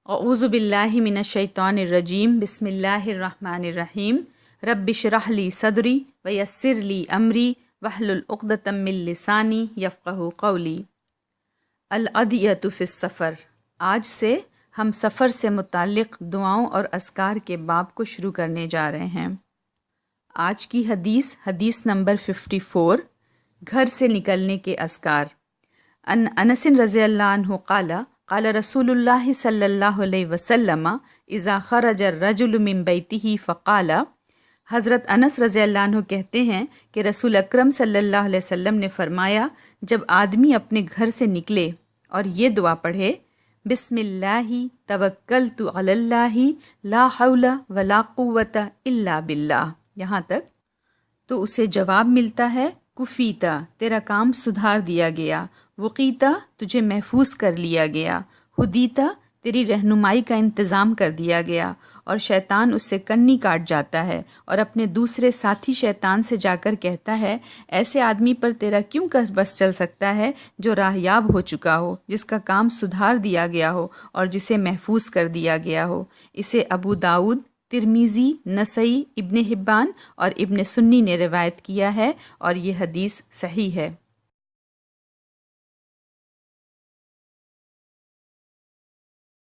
اعوذ باللہ من الشیطان الرجیم بسم اللہ الرحمن الرحیم رب اشرح لی صدری ویسر لی امری واحلل عقدۃ من لسانی یفقہوا قولی۔ الادعیۃ فی السفر۔ آج سے ہم سفر سے متعلق دعاؤں اور اذکار کے باب کو شروع کرنے جا رہے ہیں۔ آج کی حدیث نمبر 54، گھر سے نکلنے کے اذکار۔ ان انس رضی اللہ عنہ قال رسول اللہ صلی اللہ علیہ وسلم اذا خرج الرجل من بیتہ فقال، حضرت انس رضی اللہ عنہ کہتے ہیں کہ رسول اکرم صلی اللہ علیہ وسلم نے فرمایا، جب آدمی اپنے گھر سے نکلے اور یہ دعا پڑھے، بسم اللہ توکلت علی اللہ لا حول ولا قوت الا باللہ، یہاں تک، تو اسے جواب ملتا ہے، کفیتا، تیرا کام سدھار دیا گیا، وقیتا، تجھے محفوظ کر لیا گیا، ہدیتا، تیری رہنمائی کا انتظام کر دیا گیا، اور شیطان اس سے کنی کاٹ جاتا ہے اور اپنے دوسرے ساتھی شیطان سے جا کر کہتا ہے، ایسے آدمی پر تیرا کیوں بس چل سکتا ہے جو راہیاب ہو چکا ہو، جس کا کام سدھار دیا گیا ہو اور جسے محفوظ کر دیا گیا ہو۔ اسے ابو داؤد، ترمذی، نسائی، ابن حبان اور ابن سنی نے روایت کیا ہے اور یہ حدیث صحیح ہے۔